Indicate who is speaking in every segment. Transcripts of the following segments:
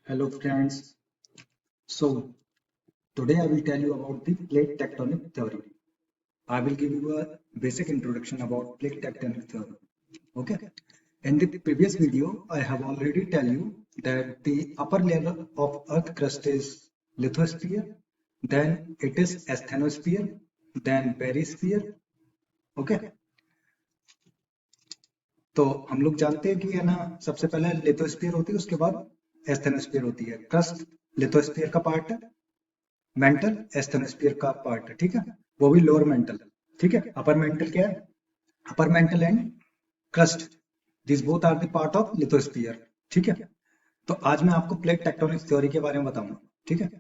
Speaker 1: Hello friends. So today I will tell you about the plate tectonic theory. I will give you a basic introduction about plate tectonic theory. Okay. In the previous video, I have already tell you that the upper layer of Earth crust is lithosphere, then it is asthenosphere, then perisphere. Okay. तो हम लोग जानते हैं कि है ना सबसे पहले लिथोस्फीयर होती है उसके बाद एस्थेनोस्फीयर होती है। क्रस्ट लिथोस्फीयर का पार्ट है, मेंटल एस्थेनोस्फीयर का पार्ट है, ठीक है, वो भी लोअर मेंटल, ठीक है। अपर मेंटल क्या है? Upper mantle and crust, this both are the part of lithosphere, ठीक है। तो आज मैं आपको प्लेट टेक्टोनिक्स थ्योरी के बारे में बताऊंगा, ठीक है।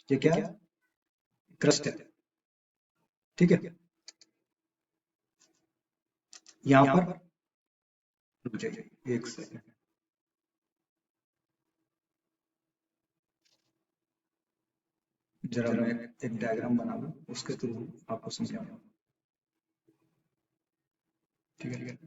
Speaker 1: ये क्या है? क्रस्ट है, ठीक है। यहाँ पर रुक जाइए एक सेकंड, जरा मैं एक डायग्राम बना लूं, उसके थ्रू आपको समझाऊंगा, ठीक है।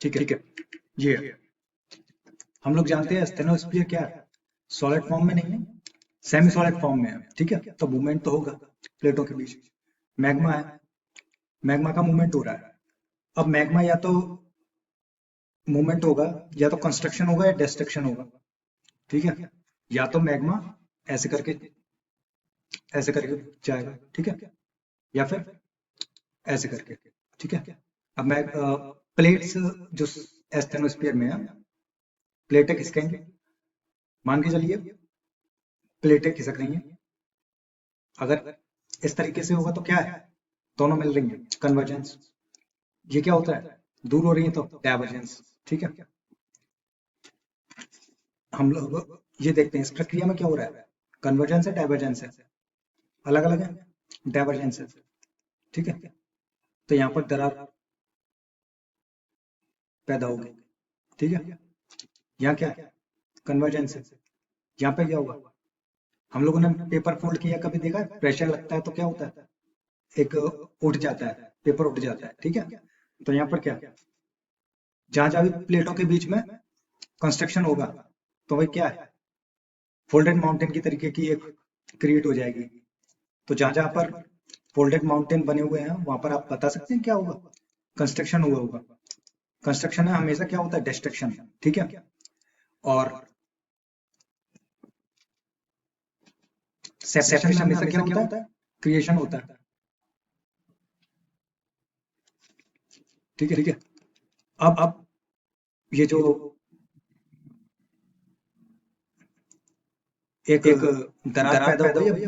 Speaker 1: ठीक है, ये हम लोग जानते हैं स्टेनोस्फीयर क्या है, सॉलिड फॉर्म में नहीं है, सेमी सॉलिड फॉर्म में है, ठीक है। तो मूवमेंट तो होगा प्लेटों के बीच। मैग्मा है, मैग्मा का मूवमेंट हो रहा है। अब मैग्मा या तो मूवमेंट होगा, या तो कंस्ट्रक्शन होगा या डिस्ट्रक्शन होगा, ठीक है। या तो मैग्मा ऐसे करके जाएगा, ठीक है, या फिर ऐसे करके, ठीक है। अब मैं प्लेट्स जो एस्थेनोस्फीयर में है, प्लेटें खिसकेंगे, मान के चलिए प्लेटें खिसक रही हैं। अगर इस तरीके से होगा तो क्या है, दोनों मिल रही हैं, कन्वर्जेंस। ये क्या होता है, दूर हो रही है तो डाइवर्जेंस, ठीक है। हम लोग ये देखते हैं इस प्रक्रिया में क्या हो रहा है, कन्वर्जेंस है डाइवर्जेंस है, अलग अलग है, डाइवर्जेंस है, ठीक है। तो यहाँ पर दरार पैदा होगी, ठीक है। यहाँ क्या है, कन्वर्जेंस है। यहाँ पे क्या होगा, हम लोगों ने पेपर फोल्ड किया कभी देखा है, प्रेशर लगता है तो क्या होता है, एक उठ जाता है, पेपर उठ जाता है, ठीक है। तो यहाँ पर क्या, जहां जहां भी प्लेटों के बीच में कंस्ट्रक्शन होगा तो वही क्या है, फोल्डेड माउंटेन की तरीके की एक क्रिएट हो जाएगी। तो जहां जहां पर फोल्डेड माउंटेन बने हुए हैं वहां पर आप बता सकते हैं क्या होगा, कंस्ट्रक्शन हुआ होगा। कंस्ट्रक्शन है हमेशा क्या होता है, डिस्ट्रक्शन, ठीक है। और सेपरेशन में हमेशा क्या होता है, क्रिएशन होता है, ठीक है, ठीक है। अब ये जो एक दरार पैदा हो गई,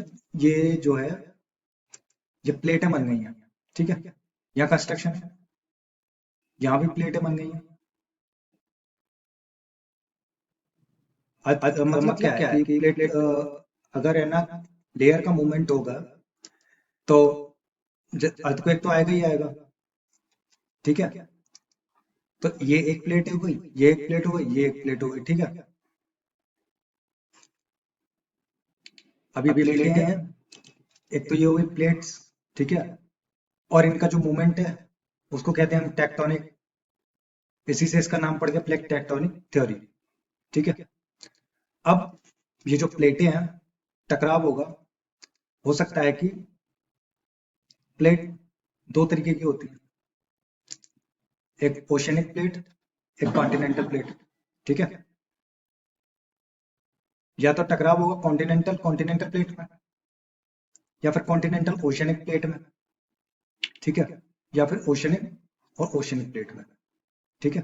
Speaker 1: ये जो है ये प्लेटें बन गई हैं, ठीक है। यहाँ कंस्ट्रक्शन है, यहाँ भी प्लेटें बन गई हैं। मतलब क्या है कि प्लेट अगर है ना लेयर का मूवमेंट होगा तो अर्थक्वेक तो आएगा ही आएगा, ठीक है। तो ये एक प्लेट हो गई, ये एक प्लेट हो गई, ये एक प्लेट हो गई, ठीक है। अभी प्लेटें हैं, एक तो ये हो गई प्लेट्स, ठीक है। और इनका जो मूवमेंट है उसको कहते हैं हम टेक्टोनिक, इसी से इसका नाम पड़ गया प्लेट टेक्टोनिक थ्योरी, ठीक है। अब ये जो प्लेटें हैं, टकराव होगा, हो सकता है कि प्लेट दो तरीके की होती है, एक ओशनिक प्लेट, एक कॉन्टिनेंटल प्लेट, ठीक है। या तो टकराव होगा कॉन्टिनेंटल कॉन्टिनेंटल प्लेट में, या फिर कॉन्टिनेंटल ओशनिक प्लेट में, ठीक है, या फिर ओशनिक और ओशनिक प्लेट में, ठीक है।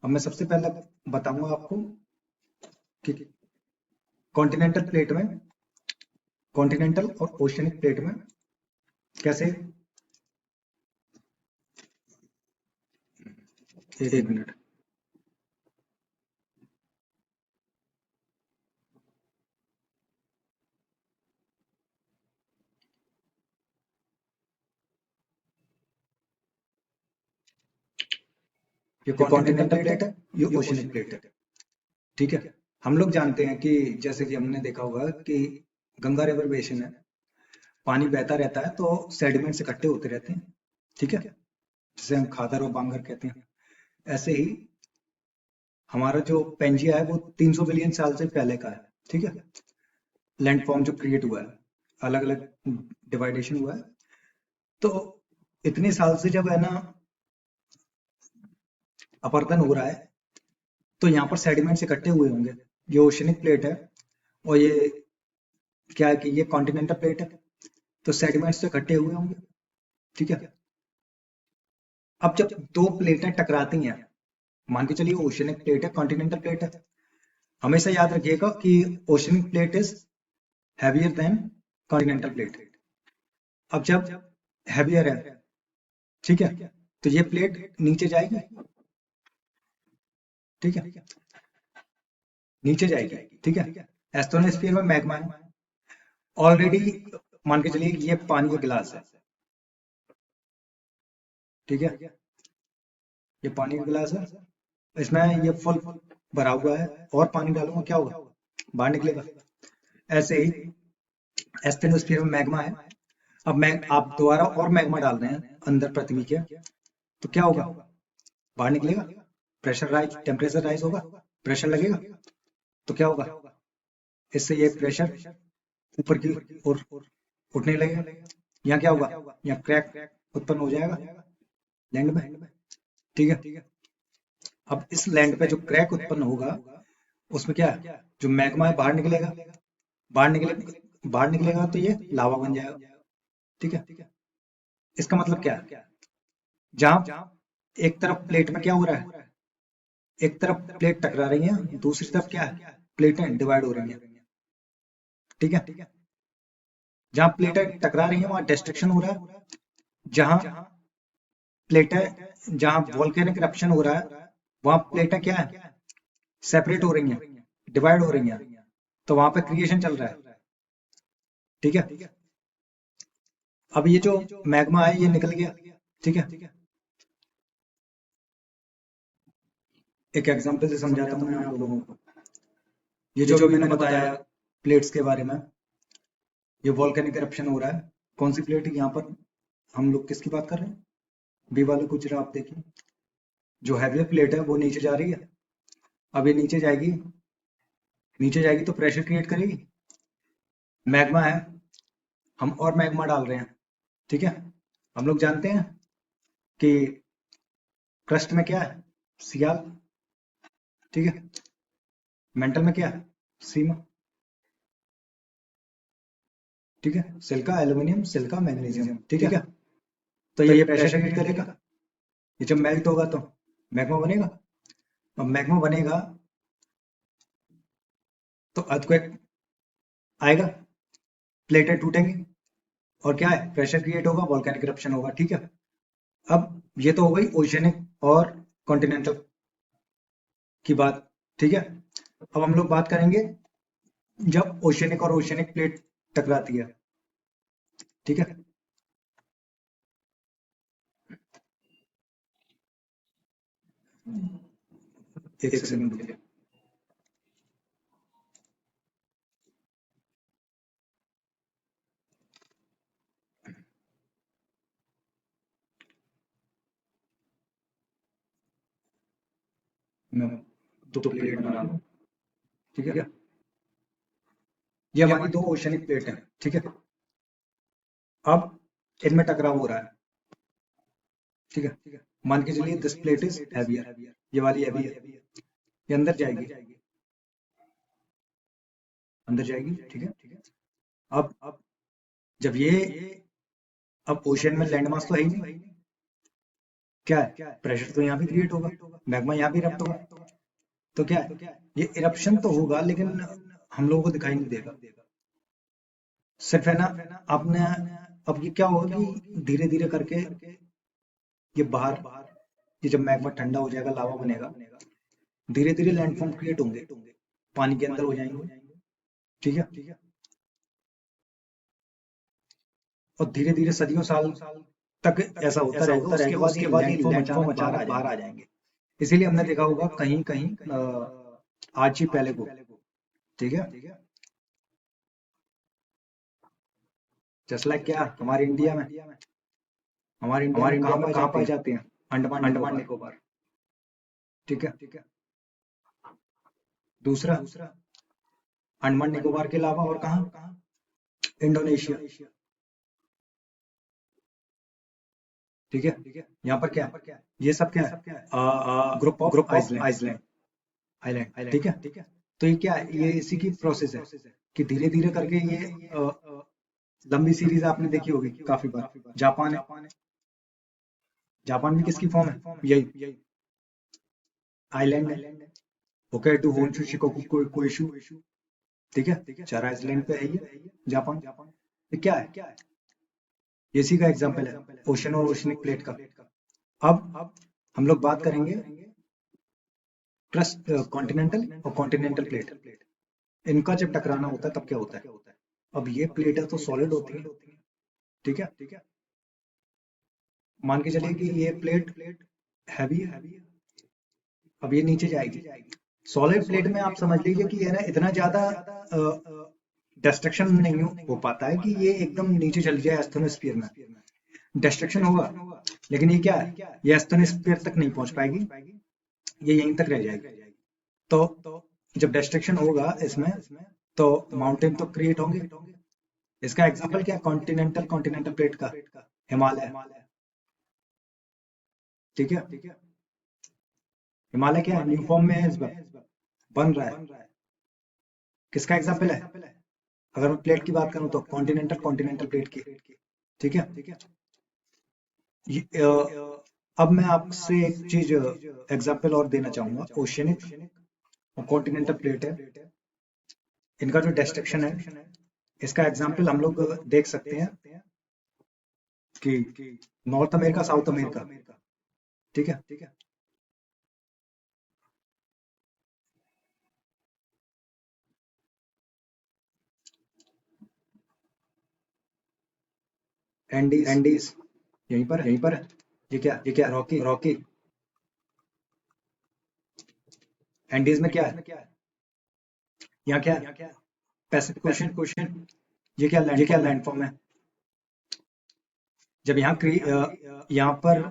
Speaker 1: अब मैं सबसे पहले बताऊंगा आपको कि कॉन्टिनेंटल प्लेट में, कॉन्टिनेंटल और ओशनिक प्लेट में कैसे एक मिनट। ये कॉन्टिनेंटल प्लेट है, ये ओशनिक प्लेट है। ठीक है, हम लोग जानते हैं कि जैसे कि हमने देखा होगा कि गंगा रिवर बेसिन है, पानी बहता रहता है तो सेडिमेंट्स इकट्ठे होते रहते हैं। ठीक है, जिसे हम खादर और बांगर कहते हैं। ऐसे ही हमारा जो पेंजिया है वो 300 बिलियन साल से पहले का है। ठीक है, लैंडफॉर्म जो क्रिएट हुआ है, अलग अलग डिवाइडेशन हुआ है, तो इतने साल से जब है ना अपरदन हो रहा है, तो यहाँ पर सेडिमेंट्स इकट्ठे हुए होंगे। ये ओशनिक प्लेट है और ये क्या है कि ये कॉन्टिनेंटल प्लेट है, तो सेडिमेंट्स तो इकट्ठे हुए होंगे। ठीक है, अब जब दो प्लेटें टकराती हैं, मान के चलिए ओशनिक प्लेट है, कॉन्टिनेंटल प्लेट है, हमेशा याद रखिएगा कि oceanic plate is heavier than continental plate. अब जब हैवियर है, ठीक है, तो ये प्लेट नीचे जाएगी। ठीक है, नीचे जाएगी। ठीक है, एस्ट्रोनोस्फीयर में मैग्मा है ऑलरेडी, मान के चलिए ये पानी का गिलास है। ठीक है, ये पानी का गिलास है, इसमें ये फुल भरा हुआ है और पानी डालूंगा, क्या होगा? बाहर निकलेगा। ऐसे ही एस्टेनोस्फीयर में मैग्मा है, अब आप दोबारा और मैग्मा डाल रहे हैं अंदर पृथ्वी के, तो क्या होगा? बाहर निकलेगा, प्रेशर राइज, टेम्परेचर राइज होगा, प्रेशर लगेगा, तो क्या होगा? इससे ये प्रेशर ऊपर की ओर उठने लगेगा। यहाँ क्या होगा? यहाँ क्रैक उत्पन्न हो जाएगा लैंड में। ठीक है, अब इस लैंड पे जो क्रैक उत्पन्न होगा, उसमें क्या है? जो मैग्मा है बाहर निकलेगा, बाहर निकले बाहर निकलेगा तो ये लावा बन जाएगा। ठीक है, इसका मतलब क्या है? जहां एक तरफ प्लेट में क्या हो रहा है, एक तरफ प्लेट टकरा रही है, दूसरी तरफ क्या है? प्लेटें डिवाइड हो रही हैं। ठीक है, जहां प्लेटें टकरा रही हैं वहां डिस्ट्रक्शन हो रहा है, जहां प्लेटें जहां वोल्केनिक इरप्शन हो रहा है वहां प्लेटें क्या है? सेपरेट हो रही हैं, डिवाइड हो रही हैं, तो वहां पे क्रिएशन चल रहा है। ठीक है, अब ये जो मैग्मा है ये निकल गया। ठीक है, एक एग्जांपल से समझाता हूँ मैं आप लोगों को। ये जो भी मैंने बताया प्लेट्स के बारे में, ये वोल्केनिक इरप्शन हो रहा है। कौन सी प्लेट है यहाँ पर? हम लोग किसकी बात कर रहे हैं? बी वाले को जरा आप देखिए, जो हैवी प्लेट है वो नीचे जा रही है। अब ये नीचे जाएगी, नीचे जाएगी तो प्रेशर क्रिएट करेगी। मैग्मा है, हम और मैग्मा डाल रहे हैं। ठीक है, हम लोग जानते हैं कि क्रस्ट में क्या है? सियाल। ठीक है, मेंटल में क्या है? सीमा। ठीक है, सिलिका, एल्यूमिनियम, सिलिका, मैग्नीशियम। ठीक है, तो ये प्रेशर क्रिएट करेगा। ये जब मेल्ट होगा तो मैग्मा बनेगा, और मैग्मा बनेगा तो अर्थक्वेक आएगा, प्लेटें टूटेंगी, और क्या है? प्रेशर क्रिएट होगा, वोल्केनिक इरप्शन होगा। ठीक है, अब ये तो हो गई ओशियनिक और कॉन्टिनेंटल की बात। ठीक है, अब हम लोग बात करेंगे जब ओशियनिक और ओशियनिक प्लेट टकराती है। ठीक है, एक सेकंड रुकिए। मैं दो प्लेट बना लूं। ठीक है, ये हमारी दो ओशियनिक प्लेट है। ठीक है, अब इनमें टकराव हो रहा है। ठीक है, मान के चलिए दिस प्लेट इज हैवियर, ये वाली हैवी है, ये अंदर जाएगी, अंदर जाएगी। ठीक है, अब जब ये, अब ओशियन में लैंड मास तो है ही नहीं, क्या है? प्रेशर तो यहाँ भी क्रिएट होगा, मैग्मा यहाँ भी इरप्ट होगा, तो क्या है? ये इरप्शन तो होगा लेकिन हम लोगों को दिखाई नहीं देगा, सिर्फ है ना आपने। अब ये क्या होगा कि धीरे धीरे करके ये बाहर कि जब मैग्मा ठंडा हो जाएगा, लावा बनेगा, धीरे धीरे लैंडफॉर्म क्रिएट होंगे, पानी के अंदर हो जाएंगे। ठीक है। और धीरे धीरे सदियों साल तक ऐसा होता रहेगा, उसके बाद ये लैंडफॉर्म अचानक बाहर आ जाएंगे। इसीलिए हमने देखा होगा कहीं कहीं आर्ची पहले को। ठीक है। जस्ट लाइक क्या हमारे इंडिया में कहाँ पाए जाते हैं? अंडमान निकोबार। ठीक है। दूसरा, अंडमान निकोबार के अलावा और कहाँ? इंडोनेशिया। ठीक है। यहाँ पर क्या, ये सब क्या है? Group of Iceland. आइलैंड। ठीक है। तो ये क्या है? ये इसी की प्रोसेस है कि धीरे धीरे करके ये लंबी सीरीज आपने देखी होगी काफी बार। जापान है, जापान भी किसकी फॉर्म है? यही आइलैंड है। Hokkaido, Honshu, Shikoku, Kyushu. ठीक है, 4 आइसलैंड पे है ये जापान। ये क्या है? इसी का एग्जाम्पल है ओशन और ओशनिक प्लेट का। अब हम लोग बात करेंगे क्रस्ट, कॉन्टिनेंटल और कॉन्टिनेंटल प्लेट। इनका जब टकराना होता है तब क्या होता है? अब ये प्लेट है तो सॉलिड होती है। ठीक है। मान के चलिए कि ये प्लेट हैवी है, अब ये नीचे जाएगी। सॉलिड प्लेट में आप समझ लीजिए कि ये ना इतना ज्यादा डिस्ट्रक्शन नहीं हो पाता है कि ये एकदम नीचे चल जाए एस्थेनोस्फीयर में। डिस्ट्रक्शन होगा, लेकिन ये क्या है? ये एस्थेनोस्फीयर तक नहीं पहुंच पाएगी, ये यहीं तक रह जाएगी। तो जब डिस्ट्रक्शन होगा इसमें, तो माउंटेन तो क्रिएट होंगे। इसका एग्जांपल क्या? कॉन्टिनेंटल प्लेट का हिमालय। ठीक है। हिमालय क्या है? न्यू फॉर्म में है इस बार, बन रहा है। किसका एग्जांपल है? अगर मैं प्लेट की बात करूं तो कॉन्टिनेंटल प्लेट की। ठीक है। अब मैं आपसे एक चीज एग्जांपल और देना चाहूंगा। ओशियनिक और कॉन्टिनेंटल प्लेट है, इनका जो डिस्ट्रक्शन है, इसका एग्जांपल हम लोग देख सकते हैं कि नॉर्थ अमेरिका, साउथ अमेरिका। ठीक है। एंडीज यहीं पर है। ये क्या रॉकी। एंडीज में क्या है? यहाँ क्या है? Pacific ocean. ये क्या लैंडफॉर्म है? जब यहाँ पर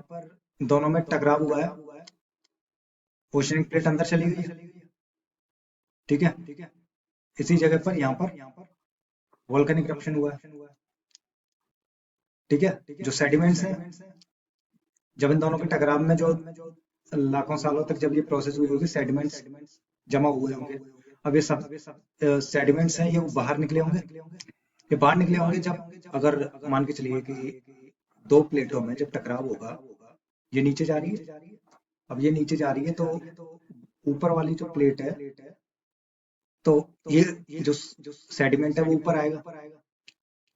Speaker 1: दोनों में टकराव हुआ है, ओशनिक प्लेट अंदर चली गई है। ठीक है। इसी जगह पर यहाँ पर वोल्केनिक इरप्शन हुआ है। ठीक है। जो सेडिमेंट्स हैं, जब इन दोनों के टकराव में जो लाखों सालों तक जब ये प्रोसेस हुई होगी, सेडिमेंट्स जमा हुए होंगे। अब ये सब सेडिमेंट्स हैं, ये बाहर निकले होंगे। ये बाहर निकले होंगे जब, अगर मान के चलिए कि दो प्लेटों में जब टकराव होगा, ये नीचे जा रही है। अब ये नीचे जा रही है तो ऊपर वाली जो प्लेट है, तो ये जो सेडिमेंट है वो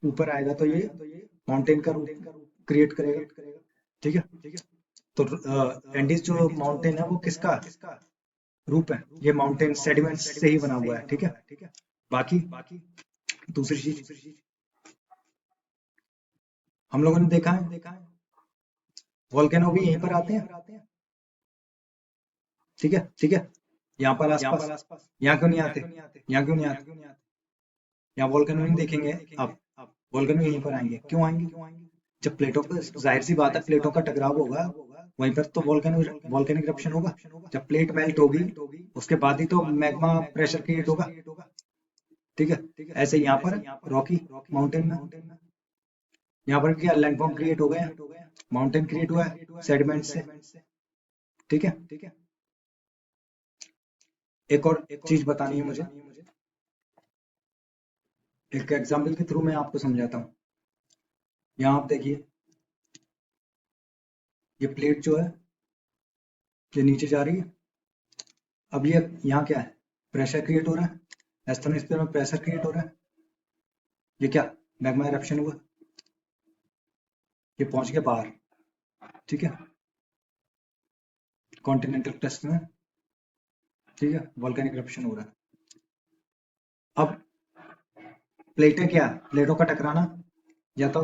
Speaker 1: ऊपर आएगा तो ये माउंटेन का रूप क्रिएट करेगा। ठीक है। तो एंडीज जो माउंटेन है वो किसका रूप है? ये माउंटेन सेडिमेंट से ही बना हुआ है। ठीक है। बाकी दूसरी चीज हम लोगों ने देखा है, वोल्केनो भी यहीं पर आते हैं। ठीक है। यहाँ पर आसपास, यहाँ क्यों नहीं आते? यहाँ वोल्केनो नहीं देखेंगे आप, वोल्केनो यहीं पर आएंगे। क्यों आएंगे? जब प्लेटों का, जाहिर सी बात है, प्लेटों का टकराव होगा, वहीं पर तो वोल्केनिक इरप्शन होगा। जब प्लेट मेल्ट होगी, उसके बाद ही तो मैग्मा प्रेशर क्रिएट होगा। ठीक है। ऐसे यहाँ पर रॉकी माउंटेन में, यहाँ पर क्या लैंडफॉर्म क्रिएट हो गया, माउंटेन क्रिएट हुआ है सेडिमेंट से। ठीक है। एक और चीज बतानी है मुझे, एक एग्जाम्पल के थ्रू मैं आपको समझाता हूँ। यहाँ आप देखिए, ये प्लेट जो है ये नीचे जा रही है। अब ये यहाँ क्या है? प्रेशर क्रिएट हो रहा है, एस्थेनोस्फीयर में प्रेशर क्रिएट हो रहा है। ये क्या? मैग्मा इरप्शन हुआ, ये पहुंच गया बाहर। ठीक है। कॉन्टिनेंटल क्रस्ट में, ठीक है, वॉल्केनिक इरप्शन हो रहा है। अब प्लेटें क्या, प्लेटों का टकराना, या तो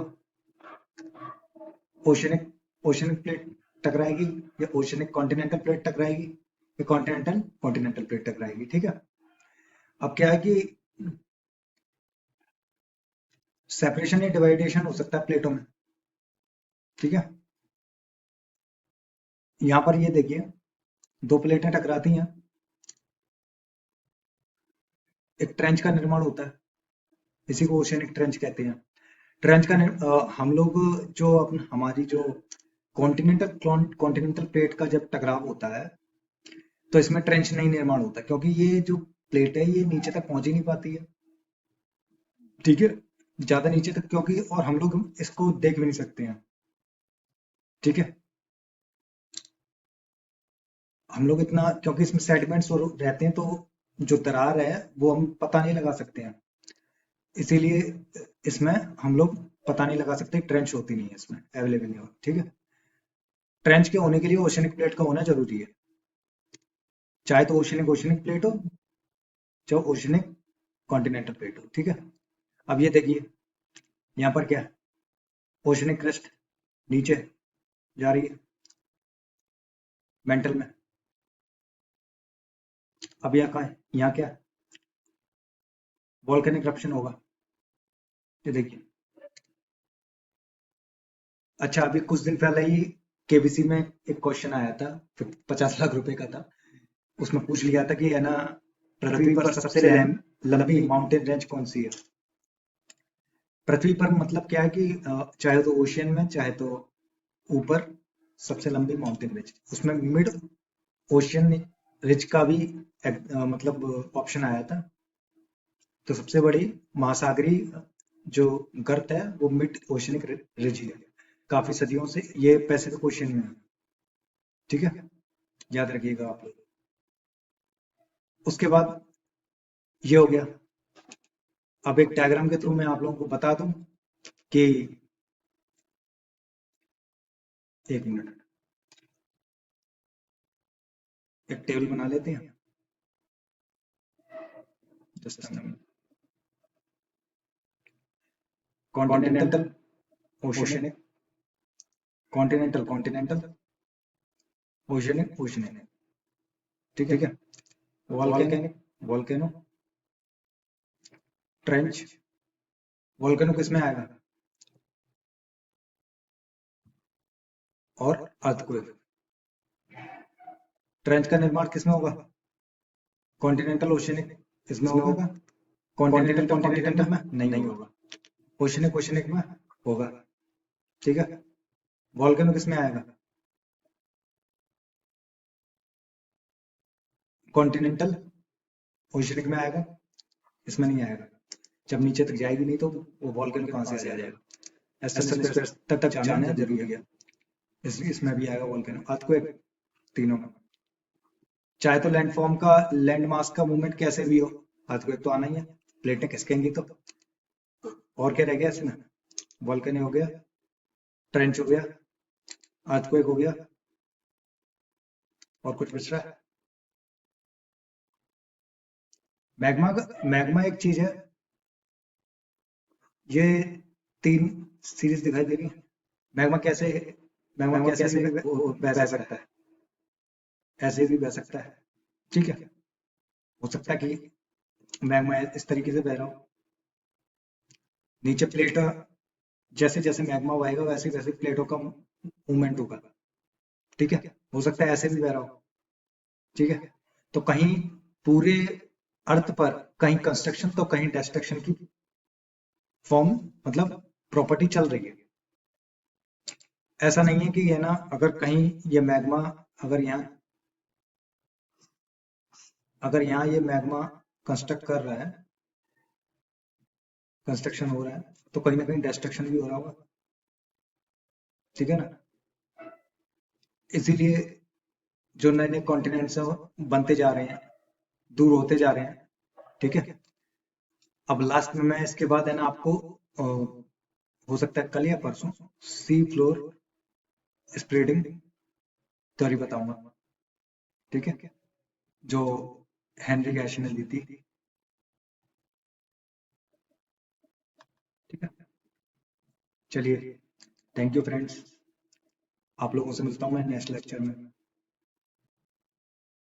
Speaker 1: ओशनिक ओशनिक प्लेट टकराएगी, या ओशनिक कॉन्टिनेंटल प्लेट टकराएगी, या कॉन्टिनेंटल कॉन्टिनेंटल प्लेट टकराएगी, ठीक है। अब क्या है कि सेपरेशन या डिवाइडेशन हो सकता है प्लेटों में, ठीक है। यहां पर ये देखिए, दो प्लेटें टकराती हैं, एक ट्रेंच का निर्माण होता है, इसी को ओशियनिक ट्रेंच कहते हैं। ट्रेंच का हम लोग जो हमारी जो कॉन्टिनेंटल कॉन्टिनेंटल प्लेट का जब टकराव होता है तो इसमें ट्रेंच नहीं निर्माण होता, क्योंकि ये जो प्लेट है ये नीचे तक पहुंच ही नहीं पाती है, ठीक है, ज्यादा नीचे तक, क्योंकि और हम लोग इसको देख भी नहीं सकते हैं, ठीक है। हम लोग इतना, क्योंकि इसमें सेडिमेंट्स रहते हैं, तो जो दरार है वो हम पता नहीं लगा सकते हैं, इसीलिए इसमें हम लोग पता नहीं लगा सकते, ट्रेंच होती नहीं है इसमें, अवेलेबल नहीं होती, ठीक है। ट्रेंच के होने के लिए ओशनिक प्लेट का होना जरूरी है, चाहे तो ओशनिक ओशनिक प्लेट हो, चाहे ओशनिक कॉन्टिनेंटल प्लेट हो, ठीक है। अब ये देखिए, यहाँ पर क्या है, ओशनिक क्रस्ट नीचे जा रही है मेंटल में। अब यहाँ का है, यहाँ क्या है, वॉल्केनिक इरप्शन होगा, ये देखिए। अच्छा, अभी कुछ दिन पहले ही केबीसी में एक क्वेश्चन आया था, 50 लाख रुपए का था, उसमें पूछ लिया था कि है ना, पृथ्वी पर सबसे लंबी माउंटेन रेंज कौन सी है। पृथ्वी पर मतलब क्या है कि चाहे तो ओशियन में, चाहे तो ऊपर, सबसे लंबी माउंटेन रेंज, उसमें मिड ओशियन रिज का भी मतलब ऑप्शन आया था। तो सबसे बड़ी महासागरीय जो गर्त है वो मिड ओशियनिक रिज है, काफी सदियों से ये पैसिफिक ओशियन में है, ठीक है, याद रखिएगा आप लोग। उसके बाद ये हो गया। अब एक डायग्राम के थ्रू मैं आप लोगों को बता दूं कि, एक मिनट, एक टेबल बना लेते हैं, just continental oceanic, continental continental, oceanic oceanic, ठीक है। वॉल्केनिक वॉल्केनो, ट्रेंच, वॉल्केनो किसमें आएगा, और अर्थक्वेक। ट्रेंच का निर्माण किसमें होगा, कॉन्टिनेंटल ओशियनिक इसमें होगा, कॉन्टिनेंटल कॉन्टिनेंटल में नहीं होगा, ओशियनिक ओशियनिक में होगा, ठीक है। वॉल्केनो किसमें आएगा, कॉन्टिनेंटल ओशियनिक में आएगा, इसमें नहीं आएगा, जब नीचे तक जाएगी नहीं तो वो वॉल्केनो कहाँ से आ जाएगा, एसएन स्क्वायर तक जाना जरूरी है, इसलिए इसमें भी आएगा वॉल्केनो, अर्थक्वेक, तीनों में। चाहे तो लैंडफॉर्म का, लैंड मास का मूवमेंट कैसे भी हो, अर्थक्वेक तो आना ही है, प्लेटें खिसकेंगी तो। और क्या रह गया इसमें, वॉल्केनो हो गया, ट्रेंच हो गया, अर्थक्वेक हो गया, और कुछ बच रहा है। मैग्मा, मैग्मा एक चीज है, ये तीन सीरीज दिखाई दे रही है। मैग्मा कैसे भी बह सकता है, ऐसे भी बह सकता है, ठीक है। हो सकता है कि मैग्मा इस तरीके से बह रहा हो, नीचे प्लेट, जैसे जैसे मैग्मा बहेगा वैसे वैसे प्लेटों का मूवमेंट होगा, ठीक है। हो सकता है ऐसे भी बह रहा हो, ठीक है। तो कहीं पूरे अर्थ पर कहीं कंस्ट्रक्शन तो कहीं डिस्ट्रक्शन की फॉर्म, मतलब प्रॉपर्टी चल रही है। ऐसा नहीं है कि है ना, अगर कहीं ये मैग्मा, अगर यहाँ अगर यहाँ ये मैग्मा कंस्ट्रक्ट कर रहा है, कंस्ट्रक्शन हो रहा है, तो कहीं ना कहीं डिस्ट्रक्शन भी हो रहा होगा, ठीक है ना। इसीलिए जो नए नए कॉन्टिनेंट्स हैं वो बनते जा रहे हैं, दूर होते जा रहे हैं, ठीक है। अब लास्ट में मैं इसके बाद है ना आपको हो सकता है कल या परसों सी फ्लोर स्प्रेडिंग थ्योरी बताऊंगा, ठीक है, जो हेनरी गैश ने दी थी। ठीक है, चलिए, थैंक यू फ्रेंड्स। आप लोगों से मिलता हूँ मैं नेक्स्ट लेक्चर में।